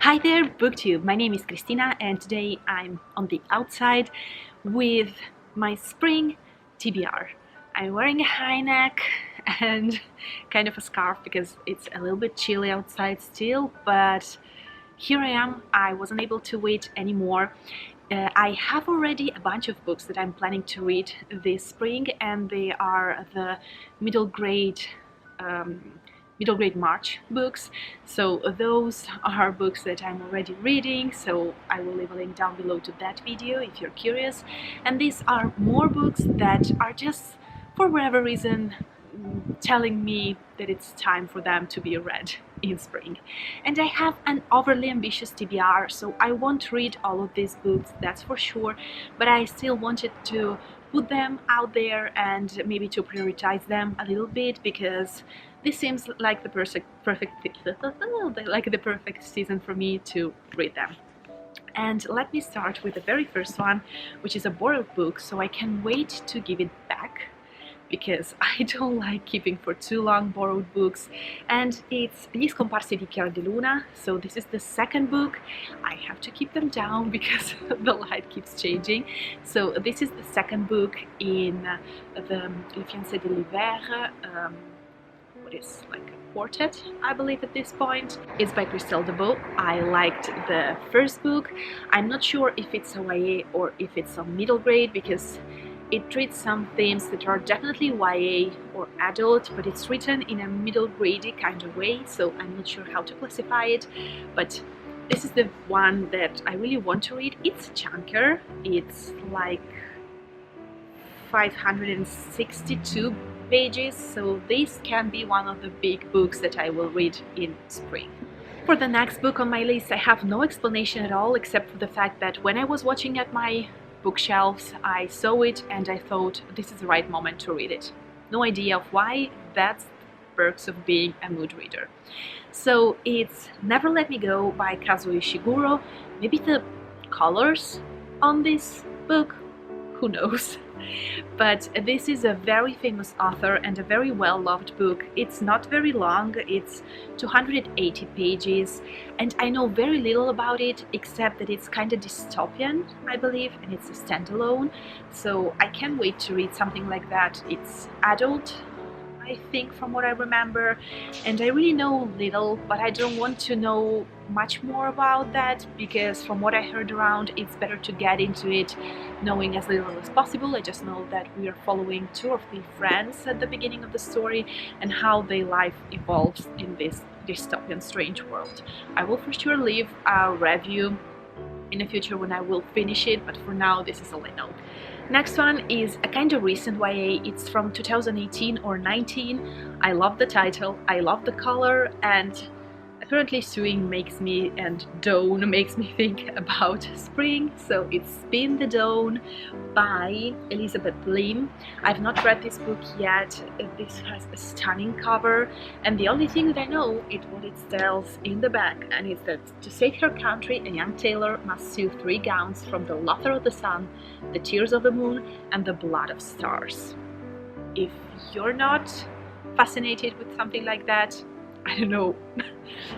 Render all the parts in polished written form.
Hi there, BookTube. My name is Christina and today I'm on the outside with my spring TBR. I'm wearing a high neck and kind of a scarf because it's a little bit chilly outside still, but here I am. I wasn't able to wait anymore. I have already a bunch of books that I'm planning to read this spring, and they are the middle grade March books. So those are books that I'm already reading, so I will leave a link down below to that video if you're curious. And these are more books that are just, for whatever reason, telling me that it's time for them to be read in spring. And I have an overly ambitious TBR, so I won't read all of these books, that's for sure, but I still wanted to put them out there and maybe to prioritize them a little bit, because this seems like the perfect season for me to read them. And let me start with the very first one, which is a borrowed book, so I can wait to give it back, because I don't like keeping for too long borrowed books. And it's Gli scomparsi di Chiara di Luna, so this is the second book. I have to keep them down because the light keeps changing. So this is the second book in the Le Fiancé de l'Hiver, what is like a quartet, I believe at this point. It's by Christelle Debeau. I liked the first book. I'm not sure if it's a YA or if it's a middle grade, because it treats some themes that are definitely YA or adult, but it's written in a middle grade kind of way, so I'm not sure how to classify it. But this is the one that I really want to read. It's a chunker. It's like 562 pages, so this can be one of the big books that I will read in spring. For the next book on my list, I have no explanation at all, except for the fact that when I was watching at my bookshelves, I saw it and I thought this is the right moment to read it. No idea of why. That's the perks of being a mood reader. So it's Never Let Me Go by Kazuo Ishiguro. Maybe the colors on this book, who knows? But this is a very famous author and a very well-loved book. It's not very long, it's 280 pages, and I know very little about it except that it's kind of dystopian, I believe, and it's a standalone, so I can't wait to read something like that. It's adult, I think, from what I remember, and I really know little, but I don't want to know much more about that, because from what I heard around, it's better to get into it knowing as little as possible. I just know that we are following 2 or 3 friends at the beginning of the story and how their life evolves in this dystopian strange world. I will for sure leave a review in the future when I will finish it, but for now this is all I know. Next one is a kind of recent YA. It's from 2018 or 19. I love the title, I love the color, and apparently Suing makes me, and Dawn makes me think about spring, so it's Spin the Dawn by Elizabeth Lim. I've not read this book yet. This has a stunning cover, and the only thing that I know is what it tells in the back, and it's that to save her country, a young tailor must sew 3 gowns from the laughter of the sun, the tears of the moon, and the blood of stars. If you're not fascinated with something like that, I don't know.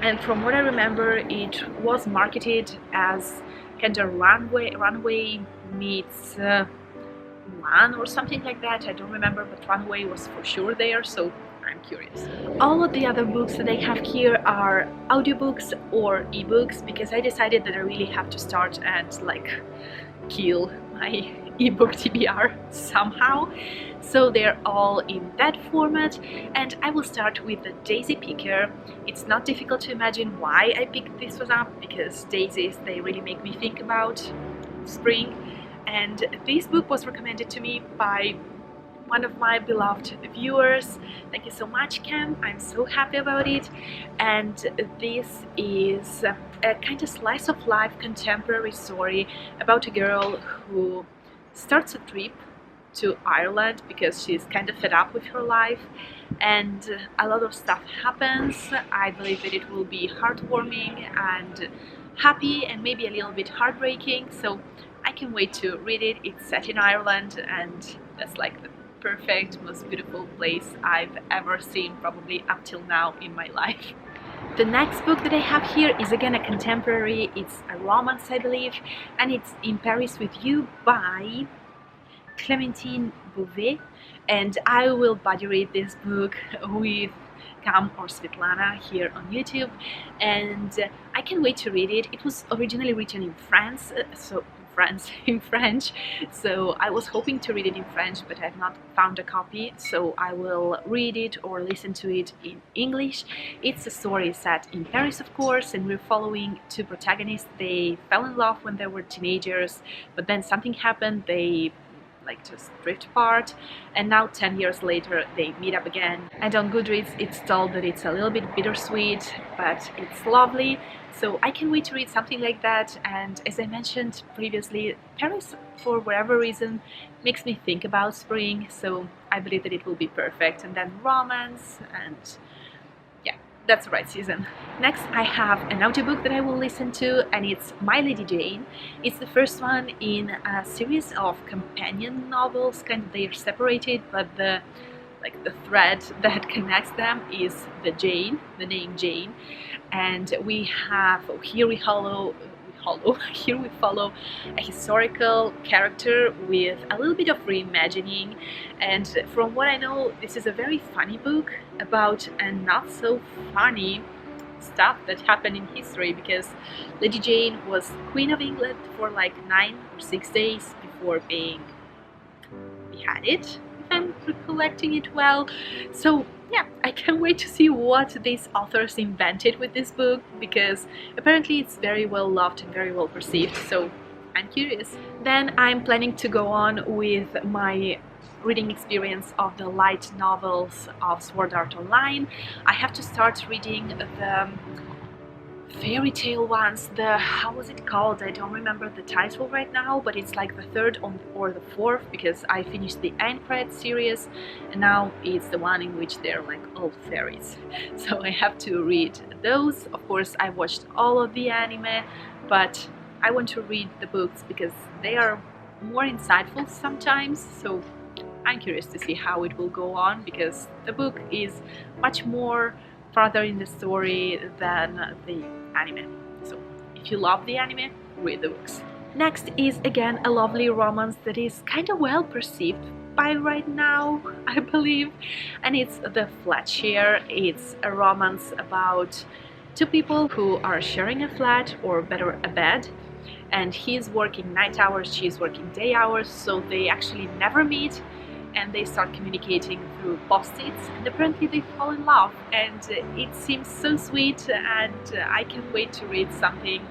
And from what I remember, it was marketed as kind of runway meets Mulan or something like that. I don't remember, but runway was for sure there, so I'm curious. All of the other books that I have here are audiobooks or ebooks, because I decided that I really have to start and like kill my ebook TBR somehow. So they're all in that format, and I will start with the Daisy Picker. It's not difficult to imagine why I picked this one up, because daisies, they really make me think about spring, and this book was recommended to me by one of my beloved viewers. Thank you so much, Cam. I'm so happy about it. And this is a kind of slice of life contemporary story about a girl who starts a trip to Ireland because she's kind of fed up with her life, and a lot of stuff happens. I believe that it will be heartwarming and happy and maybe a little bit heartbreaking, so I can wait to read it. It's set in Ireland, and that's like the perfect, most beautiful place I've ever seen, probably up till now in my life. The next book that I have here is again a contemporary. It's a romance, I believe, and it's In Paris with You by Clémentine Beauvais, and I will body read this book with Cam or Svetlana here on YouTube, and I can't wait to read it. It was originally written in France, in French, so I was hoping to read it in French, but I have not found a copy, so I will read it or listen to it in English. It's a story set in Paris, of course, and we're following two protagonists. They fell in love when they were teenagers, but then something happened. They just drift apart, and now 10 years later they meet up again. And on Goodreads it's told that it's a little bit bittersweet, but it's lovely, so I can't wait to read something like that. And as I mentioned previously, Paris, for whatever reason, makes me think about spring, so I believe that it will be perfect. And then romance, and yeah, that's the right season. Next, I have an audiobook that I will listen to, and it's My Lady Jane. It's the first one in a series of companion novels. Kind of, they are separated, but the thread that connects them is the name Jane. And we have here we follow a historical character with a little bit of reimagining, and from what I know, this is a very funny book about a not so funny stuff that happened in history, because Lady Jane was Queen of England for like 9 or 6 days before being beheaded, if I'm recollecting it well. So yeah, I can't wait to see what these authors invented with this book, because apparently it's very well loved and very well perceived, so I'm curious. Then I'm planning to go on with my reading experience of the light novels of Sword Art Online. I have to start reading the fairy tale ones. How was it called? I don't remember the title right now, but it's like the third or the fourth, because I finished the Aincrad series and now it's the one in which they're like all fairies. So I have to read those. Of course, I watched all of the anime, but I want to read the books because they are more insightful sometimes, so I'm curious to see how it will go on, because the book is much more farther in the story than the anime. So if you love the anime, read the books. Next is again a lovely romance that is kind of well perceived by right now, I believe, and it's the Flatshare. It's a romance about two people who are sharing a flat, or better, a bed, and he's working night hours, she's working day hours, so they actually never meet, and they start communicating through post-its, and apparently they fall in love, and it seems so sweet, and I can't wait to read something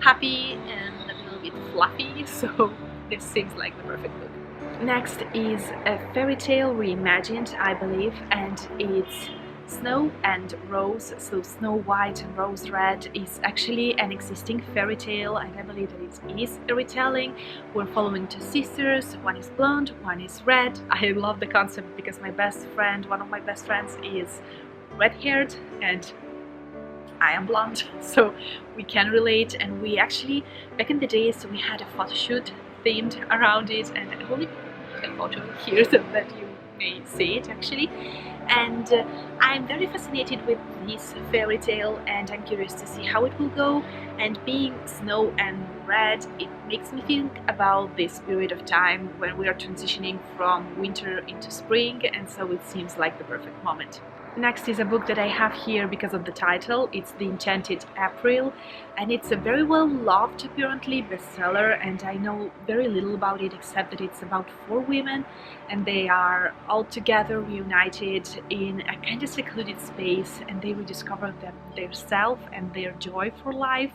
happy and a little bit fluffy, so this seems like the perfect book. Next is a fairy tale reimagined, I believe, and it's Snow and Rose. So Snow White and Rose Red is actually an existing fairy tale, and I believe that it is a retelling. We're following two sisters, one is blonde, one is red. I love the concept because my best friend, one of my best friends, is red-haired and I am blonde, so we can relate. And we actually, back in the days, we had a photo shoot themed around it, and I will leave a photo here so that you may see it actually. And I'm very fascinated with this fairy tale, and I'm curious to see how it will go. And being snow and red, it makes me think about this period of time when we are transitioning from winter into spring, and so it seems like the perfect moment. Next is a book that I have here because of the title. It's The Enchanted April, and it's a very well loved, apparently, bestseller, and I know very little about it except that it's about 4 women, and they are all together reunited in a kind of secluded space, and they rediscover their self and their joy for life.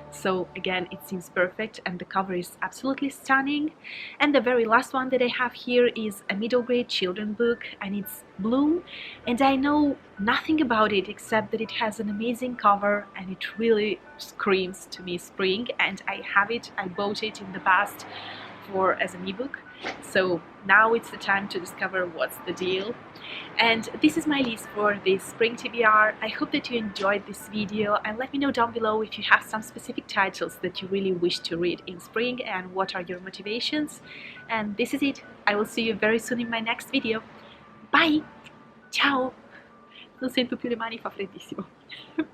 So again, it seems perfect, and the cover is absolutely stunning. And the very last one that I have here is a middle grade children book, and it's Bloom, and I know nothing about it except that it has an amazing cover and it really screams to me spring, and I have it, I bought it in the past as an ebook, so now it's the time to discover what's the deal. And this is my list for this spring TBR. I hope that you enjoyed this video, and let me know down below if you have some specific titles that you really wish to read in spring and what are your motivations. And this is it. I will see you very soon in my next video. Bye! Ciao! non sento più le mani, fa freddissimo.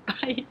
Bye!